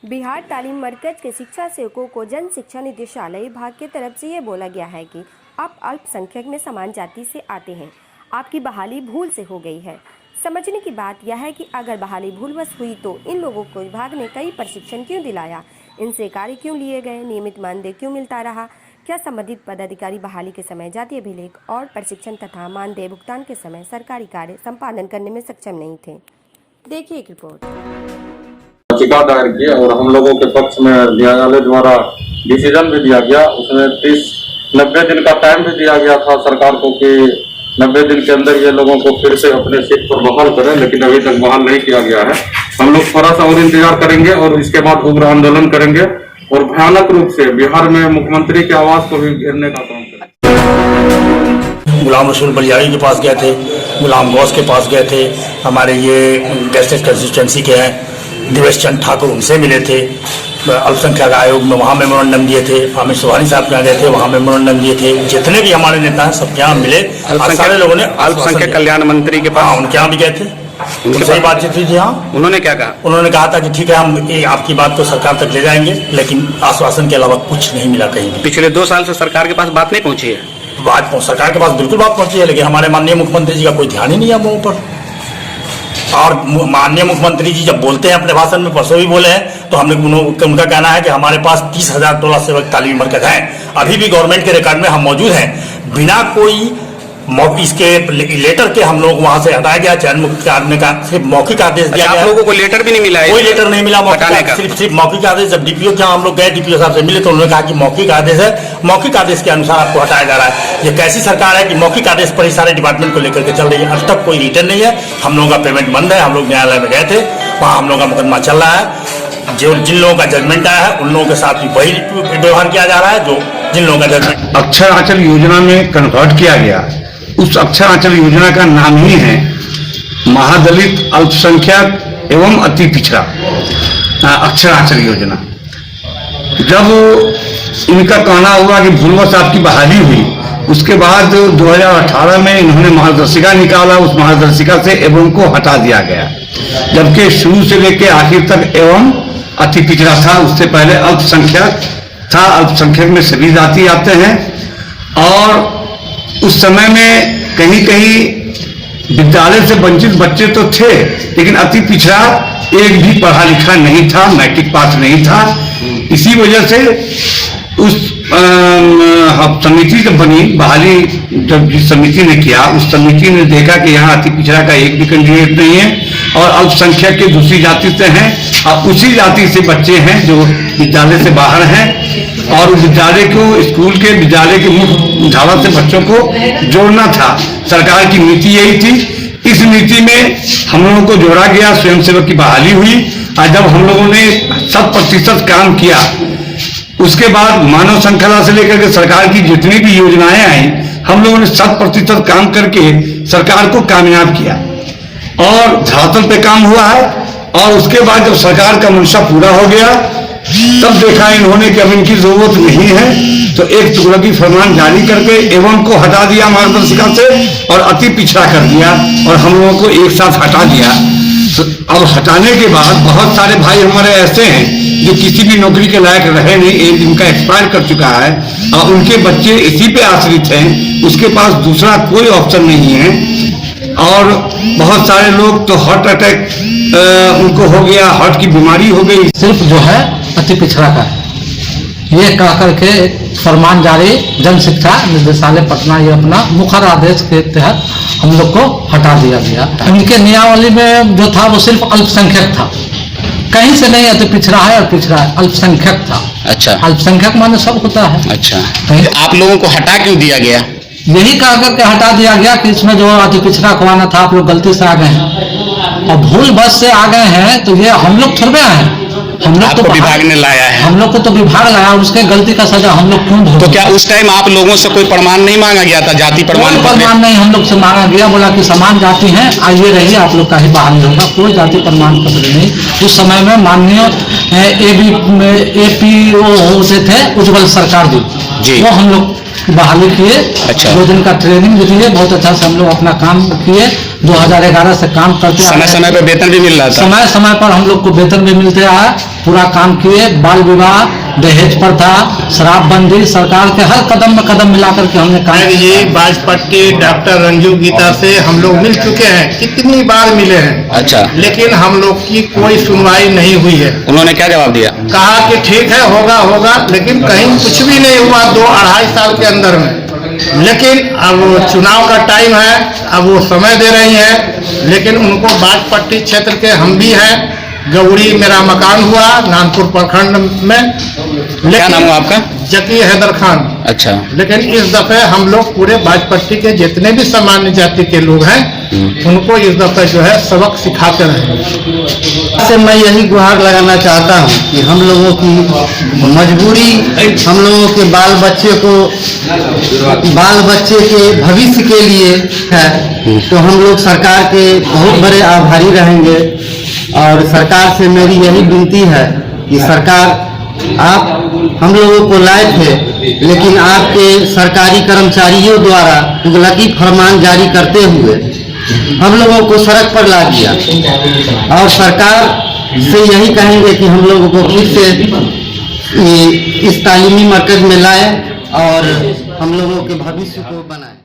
बिहार तालीम मरकज के शिक्षा सेवकों को जन शिक्षा निदेशालय विभाग की तरफ से ये बोला गया है कि आप अल्पसंख्यक में समान जाति से आते हैं, आपकी बहाली भूल से हो गई है। समझने की बात यह है कि अगर बहाली भूलवश हुई तो इन लोगों को विभाग ने कई प्रशिक्षण क्यों दिलाया, इनसे कार्य क्यों लिए गए, नियमित मानदेय क्यों मिलता रहा, क्या संबंधित पदाधिकारी बहाली के समय जातीय अभिलेख और प्रशिक्षण तथा मानदेय भुगतान के समय सरकारी कार्य संपादन करने में सक्षम नहीं थे। देखिए एक रिपोर्ट। याचिका दायर की और हम लोगों के पक्ष में न्यायालय द्वारा डिसीजन भी दिया गया। उसमें 90 दिन का टाइम भी दिया गया था सरकार को कि 90 दिन के अंदर ये लोगों को फिर से अपने सीट पर बहाल करें, लेकिन अभी तक बहाल नहीं किया गया है। हम लोग थोड़ा सा और इंतजार करेंगे और इसके बाद उग्र आंदोलन करेंगे और भयानक रूप से बिहार में मुख्यमंत्री के आवास को भी घेरने का काम करेंगे। गुलाम रसूल बलियाड़ी के पास गए थे, गुलाम गौस के पास गए थे, हमारे ये गेस्टेड कंस्टिट्यूंसी के हैं दिवेश चंद ठाकुर, उनसे मिले थे। अल्पसंख्यक आयोग में वहाँ मेमोरेंडम दिए थे। आमिर सुबहानी साहब के यहाँ गए थे, वहाँ मेमोरेंडम दिए थे। जितने भी हमारे नेता हैं सबके यहाँ मिले। सारे लोगों ने अल्पसंख्यक कल्याण मंत्री के पास, उनके यहाँ भी गए थे, उनसे ही बातचीत हुई थी। हाँ, उन्होंने क्या कहा? उन्होंने कहा था कि ठीक है, हम आपकी बात तो सरकार तक ले जाएंगे, लेकिन आश्वासन के अलावा कुछ नहीं मिला कहीं। पिछले 2 साल से सरकार के पास बात नहीं पहुंची है। बात सरकार के पास बिल्कुल बात पहुंची है, लेकिन हमारे माननीय मुख्यमंत्री जी का कोई ध्यान ही नहीं है हम लोगों पर। और माननीय मुख्यमंत्री जी जब बोलते हैं अपने भाषण में, परसों भी बोले हैं, तो हमने उनका कहना है कि हमारे पास 30,000 टोला सेवक तालीम मरकज हैं, अभी भी गवर्नमेंट के रिकॉर्ड में हम मौजूद हैं। बिना कोई इसके लेटर के हम लोग वहां से हटाया गया, चयन मुक्त करने का सिर्फ मौखिक आदेश दिया गया। आप लोगों को लेटर भी नहीं मिला है? कोई लेटर नहीं मिला सिर्फ मौखिक आदेश। जब डीपीओ के हम लोग गए, डीपीओ साहब से मिले तो उन्होंने कहा कि मौखिक आदेश है, मौखिक आदेश के अनुसार आपको हटाया जा रहा है। ये कैसी सरकार है कि मौखिक आदेश पर ही सारे डिपार्टमेंट को लेकर के चल रही है। अब तक कोई रिटर्न नहीं है। हम लोगों का पेमेंट बंद है। हम लोग न्यायालय में गए थे, वहाँ हम लोग का मुकदमा चल रहा है। जो जिन लोगों का जजमेंट आया है उन लोगों के साथ भी वही व्यवहार किया जा रहा है जो जिन लोगों का जजमेंट। अक्षर आंचल योजना में कन्वर्ट किया गया। उस अक्षर आंचल योजना का नाम ही है महादलित अल्पसंख्यक एवं अति पिछड़ा अक्षर आंचल योजना। जब इनका कहना हुआ कि भूलवश आपकी बहाली हुई, उसके बाद 2018 में इन्होंने मार्गदर्शिका निकाला। उस मार्गदर्शिका से एवं को हटा दिया गया, जबकि शुरू से लेकर आखिर तक एवं अति पिछड़ा था। उससे पहले अल्पसंख्यक था। अल्पसंख्यक में सभी जाति आते हैं। और उस समय में कहीं कहीं विद्यालय से वंचित बच्चे तो थे, लेकिन अति पिछड़ा एक भी पढ़ा लिखा नहीं था, मैट्रिक पास नहीं था। इसी वजह से उस समिति जब बनी, बहाली जब जिस समिति ने किया, उस समिति ने देखा कि यहाँ अति पिछड़ा का एक भी कैंडिडेट नहीं है और अल्पसंख्यक के दूसरी जाति से हैं और उसी जाति से बच्चे हैं जो विद्यालय से बाहर हैं। और विद्यालय को, स्कूल के विद्यालय के मुख्य धारा से बच्चों को जोड़ना था। सरकार की नीति यही थी। इस नीति में हम लोगों को जोड़ा गया, स्वयंसेवक की बहाली हुई। और जब हम लोगों ने 100% काम किया, उसके बाद मानव श्रृंखला से लेकर के सरकार की जितनी भी योजनाएं आई, हम लोगों ने 100% काम करके सरकार को कामयाब किया और धरातल पे काम हुआ है। और उसके बाद जब सरकार का मंशा पूरा हो गया, तब देखा इन्होंने कि अब इनकी जरूरत नहीं है, तो एक तुगलकी फरमान जारी करके एवं को हटा दिया मार्गदर्शिका से और अति पिछड़ा कर दिया और हम लोगों को एक साथ हटा दिया। तो अब हटाने के बाद बहुत सारे भाई हमारे ऐसे हैं जो किसी भी नौकरी के लायक रहे नहीं, एक इनका एक्सपायर कर चुका है और उनके बच्चे इसी पे आश्रित हैं, उसके पास दूसरा कोई ऑप्शन नहीं है। और बहुत सारे लोग तो हार्ट अटैक उनको हो गया, हार्ट की बीमारी हो गई। सिर्फ जो है अति पिछड़ा का है, ये कह करके फरमान जारी जन शिक्षा निदेशालय पटना, ये अपना मुखर आदेश के तहत हम लोग को हटा दिया गया। इनके नियमावली में जो था वो सिर्फ अल्पसंख्यक था, कहीं से नहीं अति पिछड़ा है और पिछड़ा है, अल्पसंख्यक था। अच्छा, अल्पसंख्यक माने सब होता है। अच्छा, आप लोगों को हटा क्यों दिया गया? यही कह करके हटा दिया गया कि इसमें जो अति पिछड़ा खुआना था, आप लोग गलती से आ गए हैं और भूल बस से आ गए हैं, तो ये हम लोग थोड़े हैं। हम लोग तो विभाग ने लाया है, हम लोग को तो विभाग लाया, उसके गलती का सजा हम लोग क्यों भोगें? तो क्या उस टाइम आप लोगों से कोई प्रमाण नहीं मांगा गया था? जाति प्रमाण नहीं हम लोग से मांगा गया, बोला कि समान जाति है, आइए रहिए, आप लोग का ही बहाल होगा, कोई जाति प्रमाण पत्र नहीं। उस समय में माननीय APO होते थे उज्जवल सरकार जी, वो हम लोग बहाली किए। अच्छा, 2 दिन का ट्रेनिंग भी दिए, बहुत अच्छा से हम लोग अपना काम किए। 2011 से काम करते आ समय रहे हैं। समय पर वेतन भी मिल रहा था। समय समय पर हम लोग को वेतन भी मिलते रहा, पूरा काम किए। बाल विवाह, दहेज प्रथा, शराबबंदी, सरकार के हर कदम में कदम मिलाकर के हमने काम जी बाजपट्टी डॉक्टर रंजू गीता से हम लोग मिल चुके हैं, कितनी बार मिले हैं। अच्छा, लेकिन हम लोग की कोई सुनवाई नहीं हुई है। उन्होंने क्या जवाब दिया? कहा कि ठीक है होगा, लेकिन कहीं कुछ भी नहीं हुआ 2-2.5 साल के अंदर में। लेकिन अब चुनाव का टाइम है, अब वो समय दे रही हैं, लेकिन उनको बाजपट्टी क्षेत्र के हम भी हैं। गौरी मेरा मकान हुआ नानपुर प्रखंड में। क्या नाम हुआ आपका? जकी हैदर खान। अच्छा, लेकिन इस दफे हम लोग पूरे बाजपट्टी के जितने भी सामान्य जाति के लोग हैं उनको इस दफे जो है सबक सिखाते रहेंगे। से मैं यही गुहार लगाना चाहता हूँ कि हम लोगों की मजबूरी, हम लोगों के बाल बच्चे के भविष्य के लिए है, तो हम लोग सरकार के बहुत बड़े आभारी रहेंगे। और सरकार से मेरी यही विनती है कि सरकार, आप हम लोगों को लाए थे, लेकिन आपके सरकारी कर्मचारियों द्वारा तुगलकी फरमान जारी करते हुए हम लोगों को सड़क पर ला दिया। और सरकार से यही कहेंगे कि हम लोगों को फिर से इस तालीमी मरकज में लाए और हम लोगों के भविष्य को बनाए।